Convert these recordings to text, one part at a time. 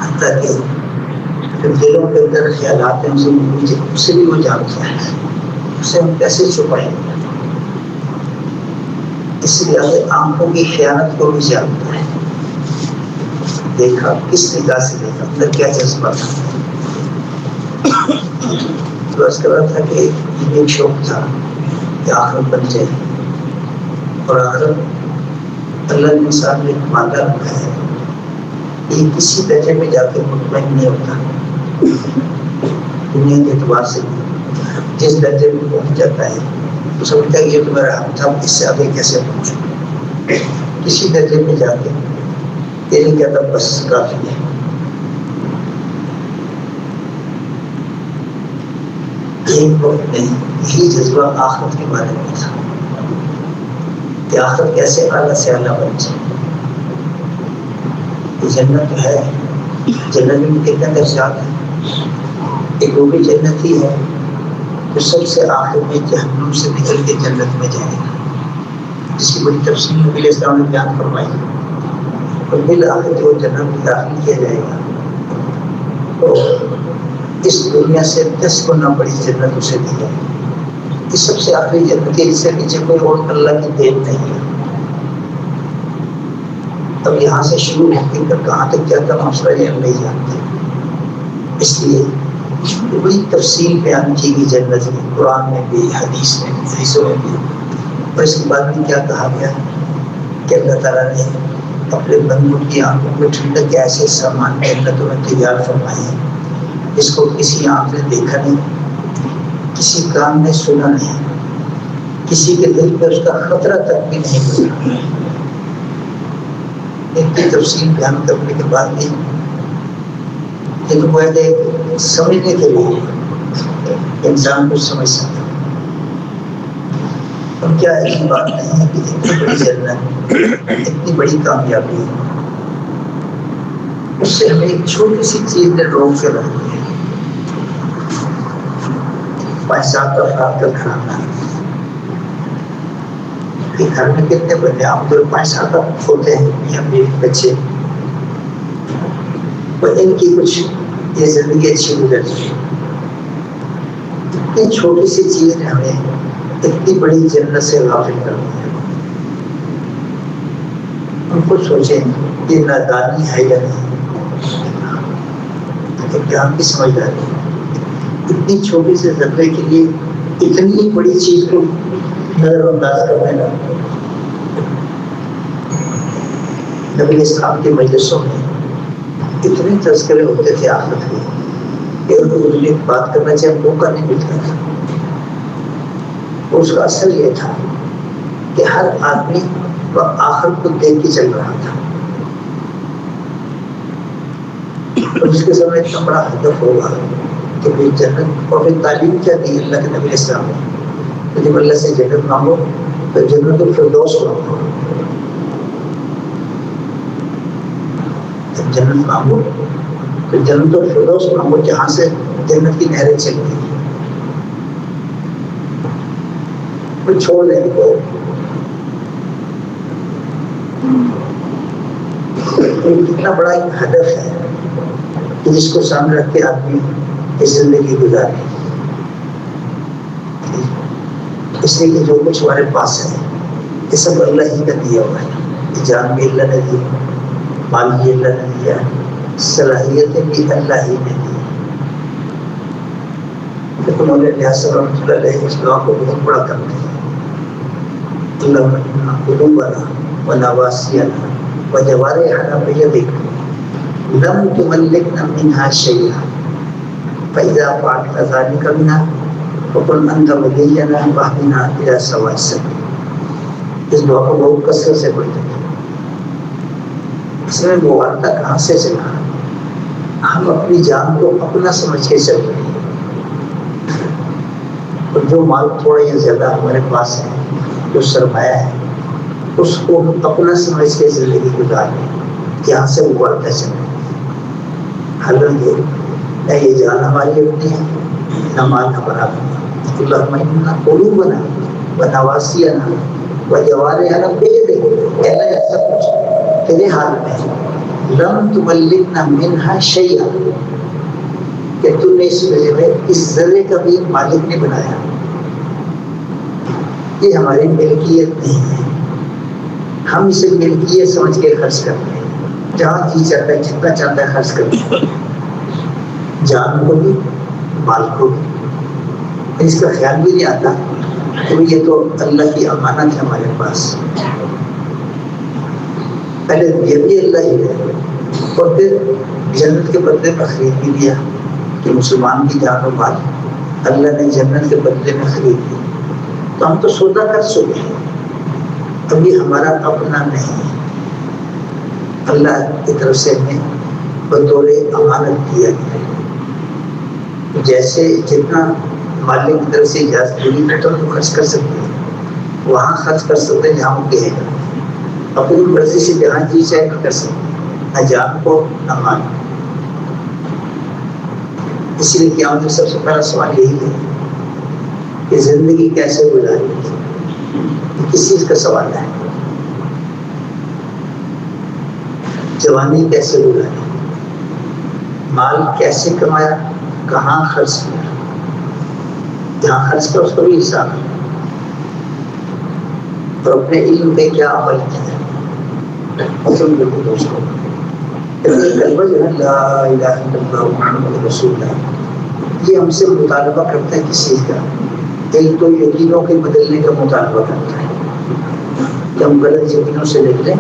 حتیٰ کہ دلوں کے اندر خیالات ہیں اسے بھی وہ جانتا ہے، اسے ہم کیسے چھپائیں گے؟ اس لیے آنکھوں کی خیانت کو بھی جانتا ہے، دیکھا کس نگاہ سے دیکھا، اندر کیا جذبہ تھا۔ تو اس کا تھا کہ ایک شوق تھا کہ آخرت بن جائے، اور آخرت اللہ نے سامنے ایک مادہ رکھا ہے، یہ کسی درجے میں جا کے مطمئن نہیں ہوتا دنیا کے اعتبار سے، جس درجے میں پہنچ جاتا ہے تو سمجھتا ہے یہ تو میرا حق تھا، اس سے آگے کیسے پہنچوں؟ کسی درجے میں جا کے یہ نہیں کہتا بس کافی ہے۔ ایک وقت میں یہی جذبہ آخرت کے بارے میں تھا کہ آخرت کیسے اعلیٰ سے اعلیٰ بن جائے۔ جنت تو ہے، جنت میں کتنے درجات ہیں، ایک وہ بھی جنت ہی ہے جو سب سے آخر میں جہنم سے نکل کے جنت میں جائے گا، جس کی بڑی تفصیل نبی علیہ السلام نے بیان فرمائی، اور بالآخر وہ جنت میں داخل کیا جائے گا تو اس دنیا سے 10 گنا بڑی جنت اسے دی جائے گی۔ یہ سب سے آخری جنت ہے، اس سے نیچے کوئی اور اللہ کی دین نہیں ہے۔ اب یہاں سے شروع ہوتی کر کہاں تک جاتا مسئلہ یہ ہم نہیں جانتے، اس لیے بڑی تفصیل بیان کی گئی جنت میں، قرآن میں بھی، حدیث میں بھی، حدیثوں میں بھی۔ اور اس کے بعد میں کیا کہا گیا کہ اللہ تعالیٰ نے اپنے بندوں کی آنکھوں میں ٹھنڈک کے ایسے سامان جنتوں میں تیار فرمائے ہیں جس کو کسی آنکھ نے دیکھا نہیں، کسی کان نے سنا نہیں، کسی کے دل پہ اس کا خطرہ تک بھی نہیں گزرا۔ ان کی تفصیل بیان کرنے کے بعد بھی ایک پہلے سمجھنے کے لیے انسان کو سمجھ سکتا، اور کیا ایسی بات نہیں ہے کہ اتنی بڑی جنت، اتنی بڑی کامیابی، اس سے ہمیں ایک چھوٹی سی چیز نے روک کے رکھ دیا، 5-7 افراد کا کھانا۔ گھر میں کتنے بندے؟ عام طور 5-7 ہوتے ہیں، میاں بیوی بچے، اور ان کی کچھ یہ زندگی اچھی گزرتی ہے۔ اتنی چھوٹی سی چیز نے ہمیں اتنی بڑی جنت سے غافل کر دیا۔ ہم خود سوچیں یہ نادانی ہے یا نہیں، کیا کی سمجھداری؟ اتنی چھوٹی سے ذرے کے لیے اتنی بڑی چیز کو نظر انداز کرنے لگا۔ نبی اسلام کے مجلسوں میں اتنے تذکرے ہوتے تھے آخرت کے کہ ان کو بات کرنا چاہے موقع نہیں ملتا تھا۔ اس کا اثر یہ تھا کہ ہر آدمی آخرت کو دیکھ کے چل رہا تھا، اور اس کے سامنے اتنا بڑا ہدف ہوگا کہ پھر جنت، اور پھر تعلیم کیا دی اللہ کے نبی اسلام نے، جب اللہ سے جنت مانگو تو جنت الفردوس مانگو، جب جنت مانگو تو جنت الفردوس مانگو، جہاں سے جنت کی نہریں چلتی ہیں۔ کوئی چھوڑ دیں کو کتنا بڑا ایک ہدف ہے کہ جس کو سامنے رکھ کے آدمی کی زندگی گزارے۔ اس لیے کہ جو کچھ ہمارے پاس ہے یہ سب اللہ ہی کا دیا ہوا ہے، جان بھی اللہ نے دی، مال بھی اللہ نے دیا، صلاحیتیں بھی اللہ ہی نے دی۔ لیکن مولانا نیاز رحمۃ اللہ علیہ اس دعا کو بہت بڑا کرتے ہیں، اللہم انا قلوبنا ونواسینا وجوارحنا بیدک لم تملکنا منها شیئا فاذا فعلت ذلک بنا فقل انت ولینا واہدنا الی سواء السبیل۔ اس دعا کو بہت کثرت سے پڑھتے ہیں۔ اس میں مبارکہ کہاں سے چلا؟ ہم اپنی جان کو اپنا سمجھ کے چل رہے ہیں، اور جو مال تھوڑا یا زیادہ ہمارے پاس ہے، جو سرمایہ ہے، اس کو ہم اپنا سمجھ کے زندگی گزار رہے ہیں، یہاں سے مبارکہ چلے۔ حالانکہ نہ یہ جان ہماری اپنی ہے، نہ مال ہمارا اپنا۔ اللہم انا قلوبنا ونواسینا وجوارحنا بیدک، سب کچھ تیرے ہاتھ میں ہے۔ لم تملکنا منہا شیئا، کہ تو نے اس وجہ میں اس ذرے کا بھی مالک نہیں بنایا، یہ ہماری ملکیت نہیں ہے، ہم اسے ملکیت سمجھ کے خرچ کرتے ہیں، جہاں جی چاہتا ہے جتنا چاہتا ہے خرچ کرتے ہیں، جان کو بھی مال کو بھی، اس کا خیال بھی نہیں آتا کہ یہ تو اللہ کی امانت ہے ہمارے پاس، پہلے یہ بھی اللہ ہی ہے، اور پھر جنت کے بدلے میں خرید بھی لیا کہ مسلمان کی جان و مال اللہ نے جنت کے بدلے میں خرید لی، تو ہم تو سودا کر چکے ہیں، اب یہ ہمارا اپنا نہیں ہے، اللہ کی طرف سے ہمیں بطور امانت دیا گیا ہے، جیسے جتنا مالک کی طرف سے اجازت ملی تو ہم خرچ کر سکتے ہیں، وہاں خرچ کر سکتے ہیں جہاں وہ کہے گا، اپنی مرضی سے جہاں جی چاہے کر سکتے، نہ جان کو نہ مال۔ اس لیے قیامت میں سب سے پہلا سوال یہی ہے کہ زندگی کیسے گزاری، کس چیز کا سوال ہے، جوانی کیسے گزاری، مال کیسے کمایا، کہاں خرچ کیا، جہاں خرچ کیا اس کا بھی حساب ہے، اور اپنے علم پہ کیا عمل کیا ہے۔ بالکل دوستوں، کلمہ جو ہے لا الہ الا اللہ محمد رسول اللہ، یہ ہم سے مطالبہ کرتا ہے کس چیز کا، ایک تو یقینوں کے بدلنے کا مطالبہ کرتا ہے کہ ہم غلط یقینوں سے نکلیں،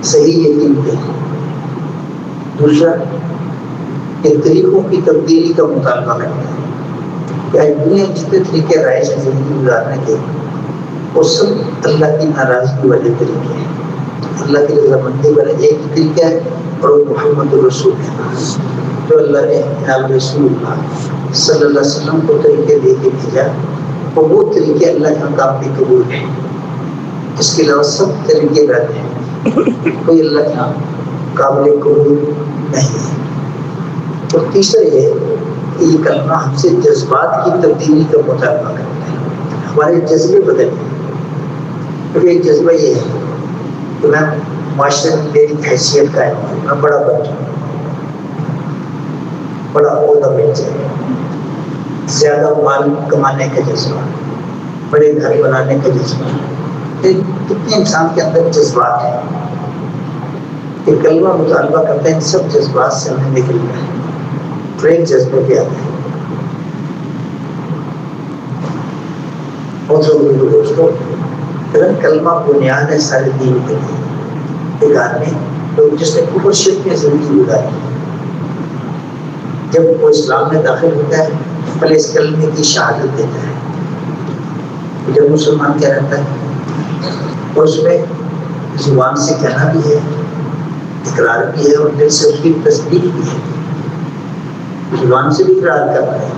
صحیح یقین پہ، دوسرا کہ طریقوں کی تبدیلی کا مطالبہ کرتا ہے کہ دنیا جتنے طریقے رائج ہیں زندگی گزارنے کے، وہ سب اللہ کی ناراضگی والے طریقے ہیں، اللہ کی رضامندی والے ایک طریقہ ہے، اور وہ محمد رسول ہے، جو اللہ نے جناب رسول اللہ صلی اللہ علیہ وسلم کو طریقے دے کے بھیجا، اور وہ طریقے اللہ کا کام بھی قبول ہے، اس کے علاوہ سب طریقے رد ہیں، کوئی اللہ کا قابل قبول نہیں ہے۔ اور تیسرا یہ کہ یہ کلمہ ہم سے جذبات کی تبدیلی کا مطالبہ کرتا ہے، ہمارے جذبے بدلیں، کیونکہ ایک جذبہ یہ ہے کہ میں معاشرے میں میری حیثیت قائم ہوں، میں بڑا بن جاؤں، بڑا عہدہ مل جائے، زیادہ مال کمانے کا جذبہ، بڑے گھر بنانے کا جذبہ، کتنے انسان کے اندر جذبات ہیں کہ کلمہ مطالبہ کرتے ہیں ان سب جذبات سے ہمیں نکلنا ہے، اور ایک جذبے پہ آتے ہیں۔ بہت ضروری دوستوں، کلمہ بنیاد ہے سارے دین کے لیے۔ ایک آدمی تو جس نے کفر شرک میں زندگی گزاری، جب وہ اسلام میں داخل ہوتا ہے پہلے اس کلمے کی شہادت دیتا ہے، جب مسلمان کیا رہتا ہے، اور اس میں زبان سے کہنا بھی ہے، اقرار بھی ہے، اور دل سے اس کی تصدیق بھی ہے، زبان سے بھی اقرار کرنا ہے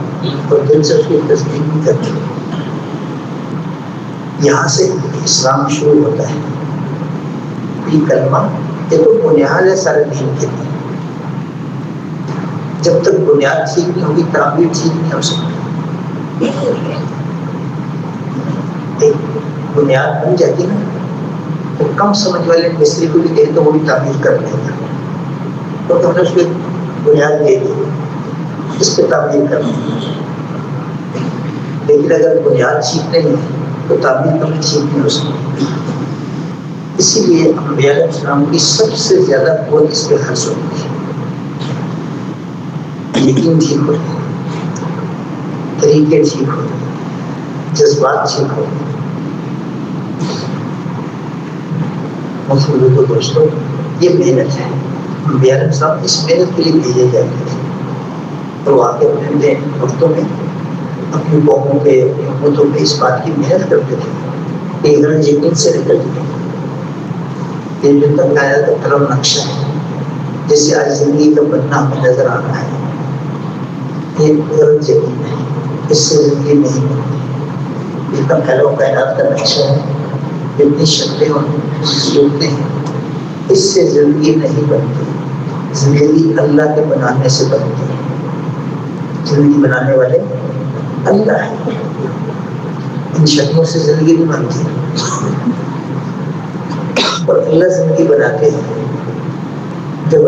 اور دل سے اس کی تصدیق بھی کرنا ہے۔ یہاں سے اسلام شروع ہوتا ہے۔ یہ کلمہ یہ تو بنیاد ہے سارے دین کے لیے، جب تک بنیاد ٹھیک نہیں ہوگی تعمیر ٹھیک نہیں ہو سکتی۔ ایک بنیاد بن جاتی نا تو کم سمجھ والے مستری کو بھی کہیں تو وہ بھی تعمیر کر لیں گے، تو ہم نے اس کی بنیاد دے دی، اس پہ تعمیر کر لیں، لیکن اگر بنیاد ٹھیک نہیں ہے تو تعمیر کبھی ٹھیک نہیں ہو سکتی۔ اسی لیے انبیاء علیہ السلام کی سب سے زیادہ قوت اس پہ خرچ ہوتی ہے، یقین ٹھیک ہوتے ہیں، طریقے ٹھیک ہوتے ہیں، جذبات ٹھیک ہوتے ہیں۔ تو دوستوں یہ محنت ہے، انبیاء علیہ السلام اس محنت کے لیے بھیجے جاتے تھے، اور وہ آگے اپنے وقتوں میں اپنی قوموں پہ اپنی امتوں پہ اس بات کی محنت کرتے تھے کہ غلط یقین سے نکل جائے۔ یہ جو تک آیا تو کرم نقشہ ہے، جس سے آج زندگی کا بننا ہمیں نظر آ رہا ہے، یہ غلط یقین ہے، اس سے زندگی نہیں بنتی۔ جتنا پھیلا ہوا کائنات کا نقشہ ہے، جتنی شکلیں اور صورتیں ہیں، اس سے زندگی نہیں بنتی۔ زندگی اللہ کے بنانے سے بنتی ہے، زندگی بنانے والے اللہ ہے، ان شکلوں سے زندگی نہیں بنتی، اور اللہ زندگی بناتے ہیں جب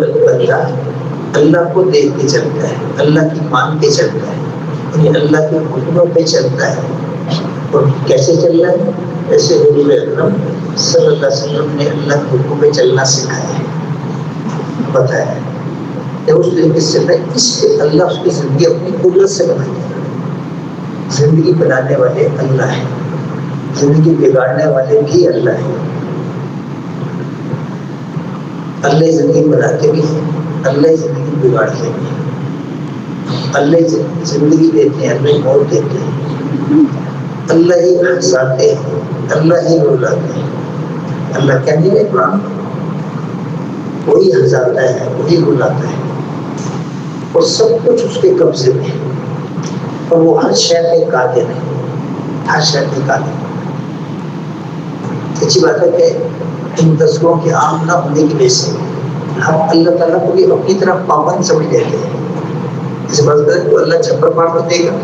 اللہ کو دیکھ کے چلتا ہے، اللہ کی مان کے چلتا ہے، یعنی اللہ کے حکموں پہ چلتا ہے، اور کیسے چل رہا ہے؟ ایسے حضور اکرم صلی اللہ علیہ وسلم نے اللہ کے حکم پہ چلنا سکھایا ہے، بتایا ہے۔ جب اس طریقے سے اس سے اللہ اس کی زندگی اپنی قدرت سے بنائی ہے۔ زندگی بنانے والے اللہ ہیں، زندگی بگاڑنے والے بھی اللہ ہیں۔ اللہ زندگی بناتے بھی ہیں، اللہ زندگی بگاڑتے بھی ہیں، اللہ زندگی دیتے ہیں، اللہ موت دیتے ہیں، اللہ ہی ہنساتے ہیں، اللہ ہی رلاتے ہیں۔ اللہ کیا نہیں ہے قرآن، وہی ہنساتا ہے، وہی رلاتا ہے، اور سب کچھ اس کے قبضے میں ہے، اور وہ ہر شے پہ قادر ہے، ہر شے پہ قادر ہے۔ اچھی بات ہے کہ ان تصوروں کے عام نہ ہونے کی وجہ سے ہم اللہ تعالیٰ کو بھی اپنی طرف پابند سمجھ لیتے ہیں۔ اس بات کا تو اللہ چھپر پاڑ تو دے گا،